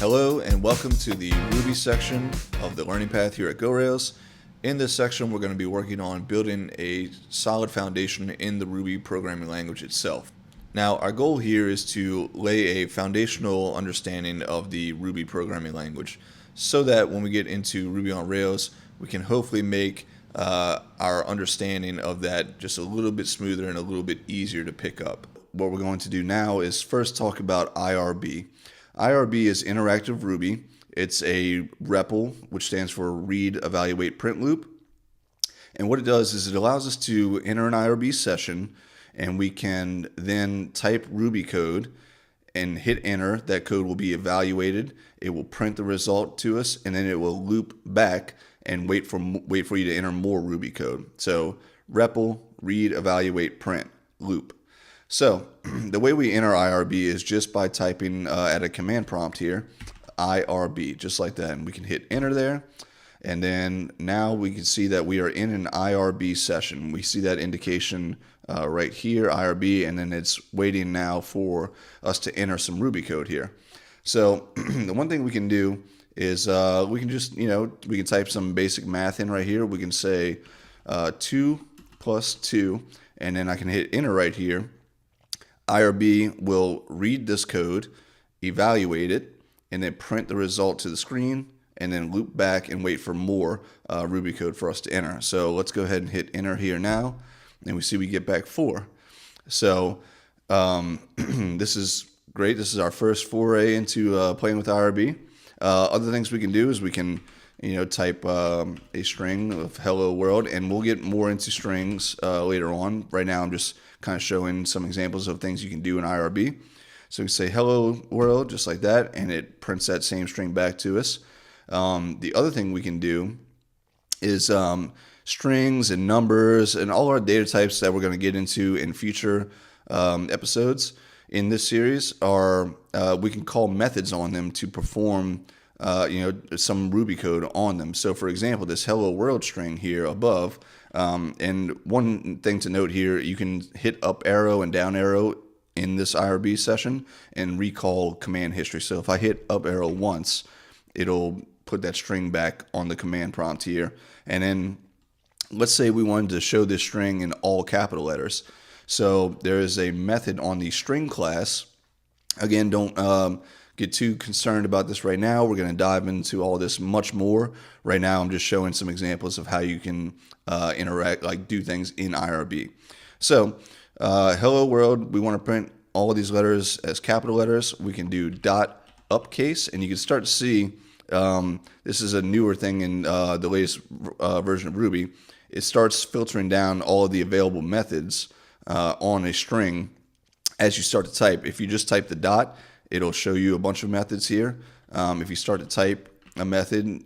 Hello and welcome to the Ruby section of the learning path here at GoRails. In this section, we're going to be working on building a solid foundation in the Ruby programming language itself. Now, our goal here is to lay a foundational understanding of the Ruby programming language so that when we get into Ruby on Rails, we can hopefully make our understanding of that just a little bit smoother and a little bit easier to pick up. What we're going to do now is first talk about IRB. IRB is interactive Ruby. It's a REPL, which stands for Read, Evaluate, Print Loop. And what it does is it allows us to enter an IRB session, and we can then type Ruby code and hit enter. That code will be evaluated. It will print the result to us, and then it will loop back and wait for you to enter more Ruby code. So REPL, Read, Evaluate, Print, Loop. So the way we enter IRB is just by typing at a command prompt here, IRB, just like that. And we can hit enter there. And then now we can see that we are in an IRB session. We see that indication right here, IRB, and then it's waiting now for us to enter some Ruby code here. So the one thing we can do is we can just, we can type some basic math in right here. We can say 2 plus 2, and then I can hit enter right here. IRB will read this code, evaluate it, and then print the result to the screen, and then loop back and wait for more Ruby code for us to enter. So let's go ahead and hit enter here now, and we see we get back 4. So this is great. This is our first foray into playing with IRB. Other things we can do is we can type a string of hello world, and we'll get more into strings later on. Right now I'm just kind of showing some examples of things you can do in IRB. So we say hello world just like that, and it prints that same string back to us. The other thing we can do is strings and numbers and all our data types that we're going to get into in future episodes in this series are we can call methods on them to perform some Ruby code on them. So for example, this hello world string here above, and one thing to note here, you can hit up arrow and down arrow in this IRB session and recall command history. So if I hit up arrow once, it'll put that string back on the command prompt here. And then let's say we wanted to show this string in all capital letters. So there is a method on the string class. Again, don't get too concerned about this right now. We're going to dive into all this much more. Right now, I'm just showing some examples of how you can interact, do things in IRB. So, hello world, we want to print all of these letters as capital letters. We can do dot uppercase, and you can start to see this is a newer thing in the latest version of Ruby. It starts filtering down all of the available methods on a string as you start to type. If you just type the dot, it'll show you a bunch of methods here. If you start to type a method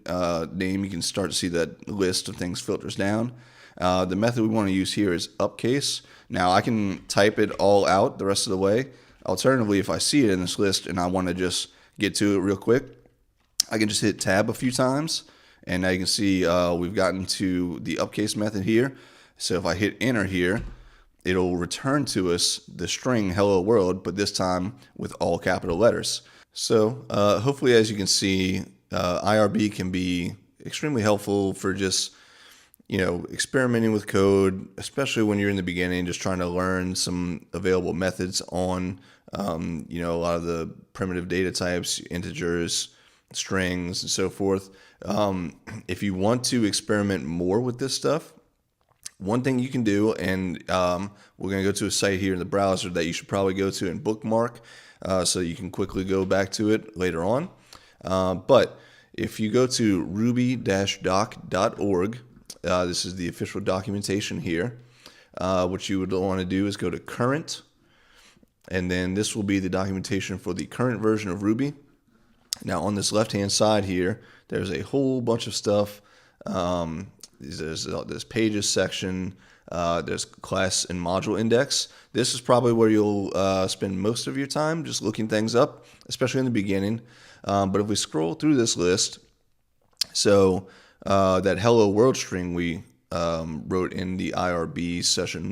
name, you can start to see that list of things filters down. The method we want to use here is uppercase. Now I can type it all out the rest of the way. Alternatively, if I see it in this list and I want to just get to it real quick, I can just hit tab a few times, and now you can see we've gotten to the uppercase method here. So if I hit enter here, it'll return to us the string hello world, but this time with all capital letters. So hopefully, as you can see, IRB can be extremely helpful for just experimenting with code, especially when you're in the beginning, just trying to learn some available methods on a lot of the primitive data types, integers, strings, and so forth. If you want to experiment more with this stuff, one thing you can do, and we're going to go to a site here in the browser that you should probably go to and bookmark so you can quickly go back to it later on. But if you go to ruby-doc.org, this is the official documentation here. What you would want to do is go to current, and then this will be the documentation for the current version of Ruby. Now on this left-hand side here, there's a whole bunch of stuff. There's this pages section, there's class and module index. This is probably where you'll spend most of your time just looking things up, especially in the beginning. But if we scroll through this list, so that hello world string we wrote in the IRB session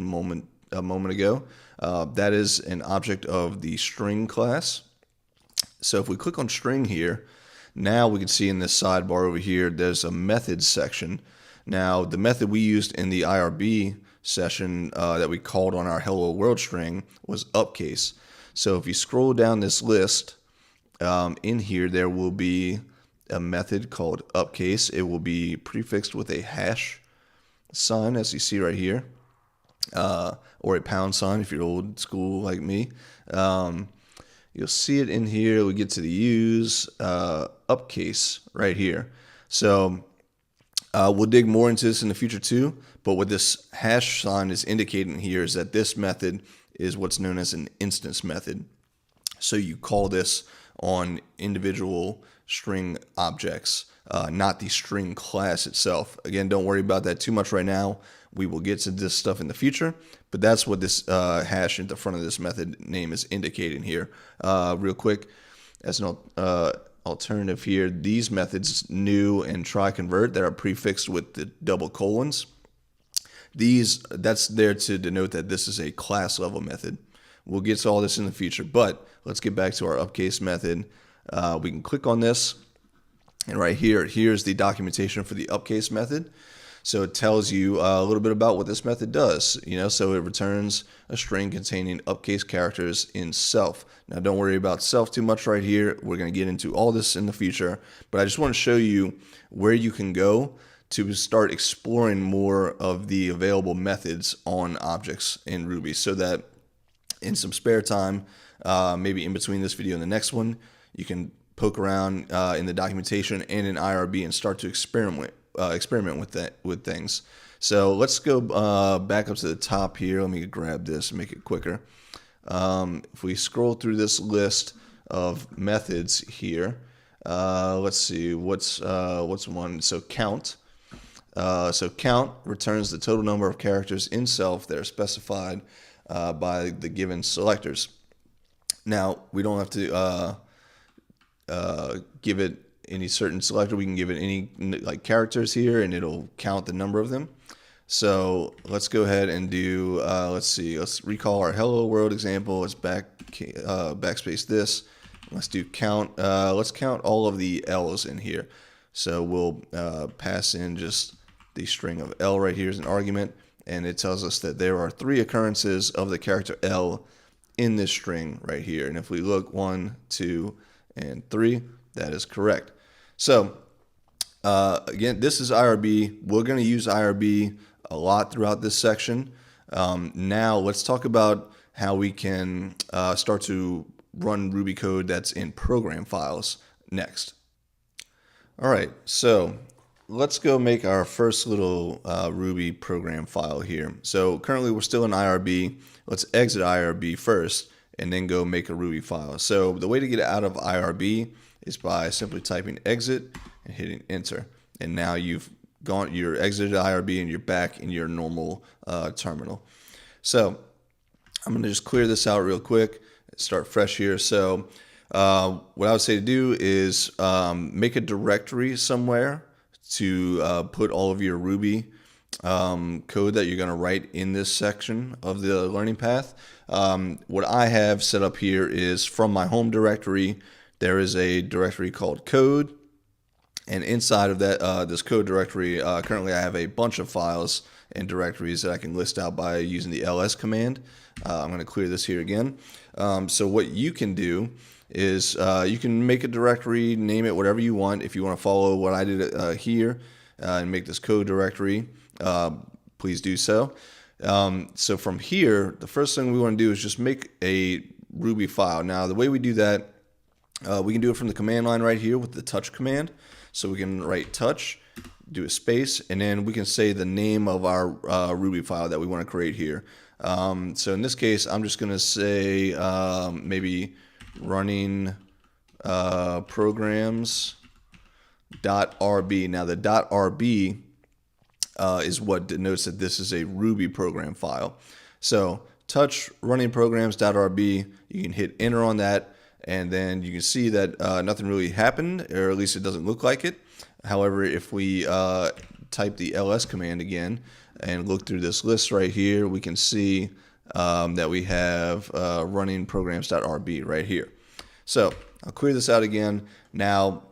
a moment ago, that is an object of the string class. So if we click on string here, now we can see in this sidebar over here, there's a methods section. Now the method we used in the IRB session that we called on our hello world string was upcase. So if you scroll down this list, in here there will be a method called upcase. It will be prefixed with a hash sign, as you see right here, or a pound sign if you're old school like me. You'll see it in here. We get to the use upcase right here. So we'll dig more into this in the future too, but what this hash sign is indicating here is that this method is what's known as an instance method. So you call this on individual string objects, not the string class itself. Again, don't worry about that too much right now. We will get to this stuff in the future, but that's what this hash at the front of this method name is indicating here. Real quick, as an alternative here, these methods, new and try convert, that are prefixed with the double colons, that's there to denote that this is a class level method. We'll get to all this in the future, but let's get back to our upcase method. We can click on this, and right here, here's the documentation for the upcase method. So it tells you a little bit about what this method does. So it returns a string containing upcase characters in self. Now don't worry about self too much right here. We're going to get into all this in the future, but I just want to show you where you can go to start exploring more of the available methods on objects in Ruby, so that in some spare time, maybe in between this video and the next one, you can poke around in the documentation and in IRB and start to experiment with things. So let's go back up to the top here. Let me grab this and make it quicker. If we scroll through this list of methods here, let's see what's one. So count. So count returns the total number of characters in self that are specified by the given selectors. Now we don't have to give it any certain selector. We can give it any characters here, and it'll count the number of them. So let's go ahead and do, let's recall our hello world example. Let's backspace this. Let's do count. Let's count all of the L's in here. So we'll pass in just the string of L right here as an argument, and it tells us that there are 3 occurrences of the character L in this string right here. And if we look 1, 2, and 3, that is correct. So again, this is IRB. We're going to use IRB a lot throughout this section. Now let's talk about how we can start to run Ruby code that's in program files next. All right, so let's go make our first little Ruby program file here. So currently we're still in IRB. Let's exit IRB first and then go make a Ruby file. So the way to get out of IRB is by simply typing exit and hitting enter. And now you're exited IRB and you're back in your normal terminal. So I'm going to just clear this out real quick, start fresh here. So what I would say to do is make a directory somewhere to put all of your Ruby code that you're going to write in this section of the learning path. What I have set up here is from my home directory, there is a directory called code, and inside of that this code directory, currently I have a bunch of files and directories that I can list out by using the ls command. I'm going to clear this here again. So what you can do is you can make a directory, name it whatever you want. If you want to follow what I did here and make this code directory, please do so. So from here, the first thing we want to do is just make a Ruby file. Now the way we do that, we can do it from the command line right here with the touch command. So we can write touch, do a space, and then we can say the name of our Ruby file that we want to create here. So in this case, I'm just going to say maybe running programs.rb. Now the .rb is what denotes that this is a Ruby program file. So touch running programs.rb, you can hit enter on that, and then you can see that nothing really happened, or at least it doesn't look like it. However, if we type the ls command again and look through this list right here, we can see that we have running programs.rb right here. So I'll clear this out again. Now,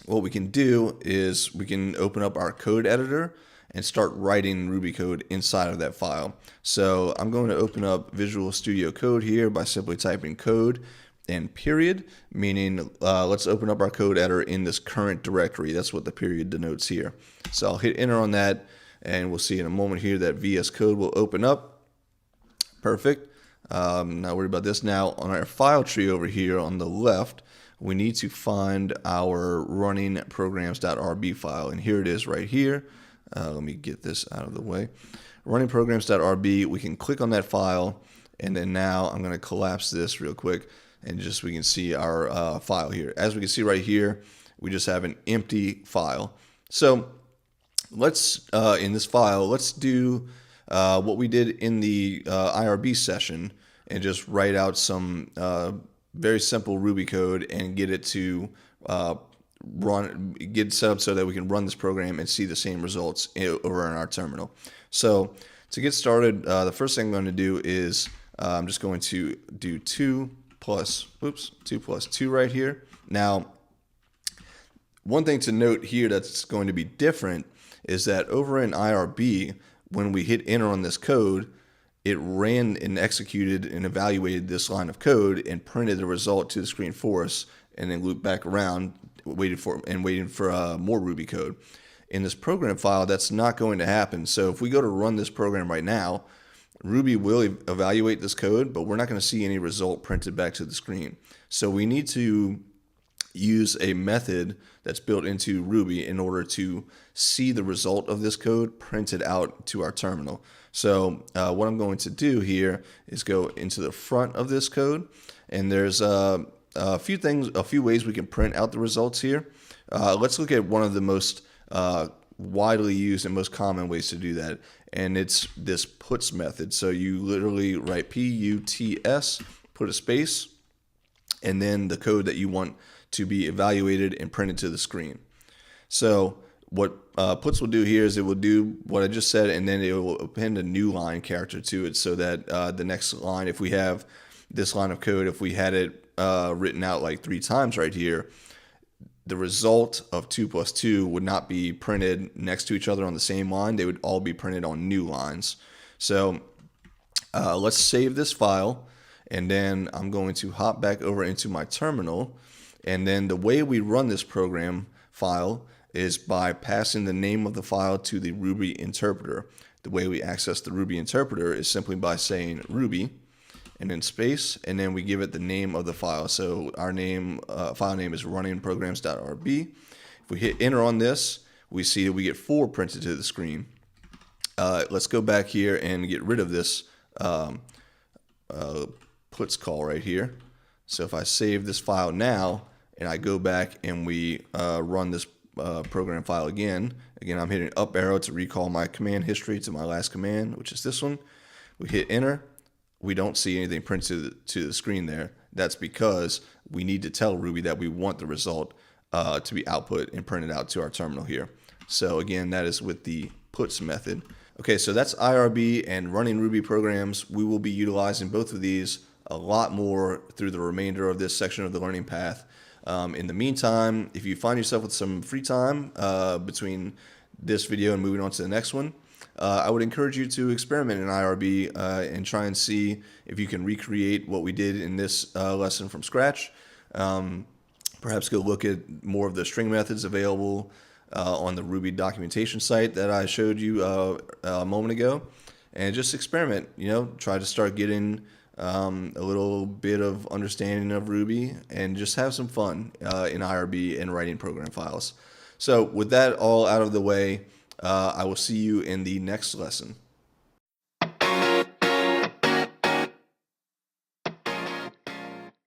what we can do is we can open up our code editor and start writing Ruby code inside of that file. So I'm going to open up Visual Studio Code here by simply typing code and period, meaning let's open up our code editor in this current directory. That's what the period denotes here. So I'll hit enter on that, and we'll see in a moment here that VS Code will open up. Perfect. Not worried about this. Now on our file tree over here on the left, we need to find our running programs.rb file, and here it is right here. Let me get this out of the way. Running programs.rb, we can click on that file, and then now I'm going to collapse this real quick, and just we can see our file here. As we can see right here, we just have an empty file. So let's, in this file, let's do what we did in the IRB session and just write out some very simple Ruby code and get it to get set up so that we can run this program and see the same results over in our terminal. So to get started, the first thing I'm going to do is I'm just going to do 2 plus 2 right here. Now, one thing to note here that's going to be different is that over in IRB, when we hit enter on this code, it ran and executed and evaluated this line of code and printed the result to the screen for us, and then looped back around, waiting for more Ruby code. In this program file, that's not going to happen. So if we go to run this program right now, Ruby will evaluate this code, but we're not going to see any result printed back to the screen. So we need to use a method that's built into Ruby in order to see the result of this code printed out to our terminal. So what I'm going to do here is go into the front of this code, and there's a few ways we can print out the results here. Let's look at one of the most widely used and most common ways to do that, and it's this puts method. So you literally write puts, put a space, and then the code that you want to be evaluated and printed to the screen. So what puts will do here is it will do what I just said, and then it will append a new line character to it, so that the next line, if we have this line of code, if we had it written out like 3 times right here, the result of 2 plus 2 would not be printed next to each other on the same line. They would all be printed on new lines. So let's save this file, and then I'm going to hop back over into my terminal. And then the way we run this program file is by passing the name of the file to the Ruby interpreter. The way we access the Ruby interpreter is simply by saying Ruby and then space, and then we give it the name of the file. So our file name is runningprograms.rb. If we hit enter on this, we see that we get 4 printed to the screen. Let's go back here and get rid of this puts call right here. So if I save this file now and I go back and we run this program file again, I'm hitting up arrow to recall my command history to my last command, which is this one. We hit enter. We don't see anything printed to the screen there. That's because we need to tell Ruby that we want the result to be output and printed out to our terminal here. So again, that is with the puts method. Okay, so that's IRB and running Ruby programs. We will be utilizing both of these a lot more through the remainder of this section of the learning path. In the meantime, if you find yourself with some free time between this video and moving on to the next one, I would encourage you to experiment in IRB and try and see if you can recreate what we did in this lesson from scratch. Perhaps go look at more of the string methods available on the Ruby documentation site that I showed you a moment ago, and just experiment. Try to start getting a little bit of understanding of Ruby and just have some fun in IRB and writing program files. So with that all out of the way, I will see you in the next lesson.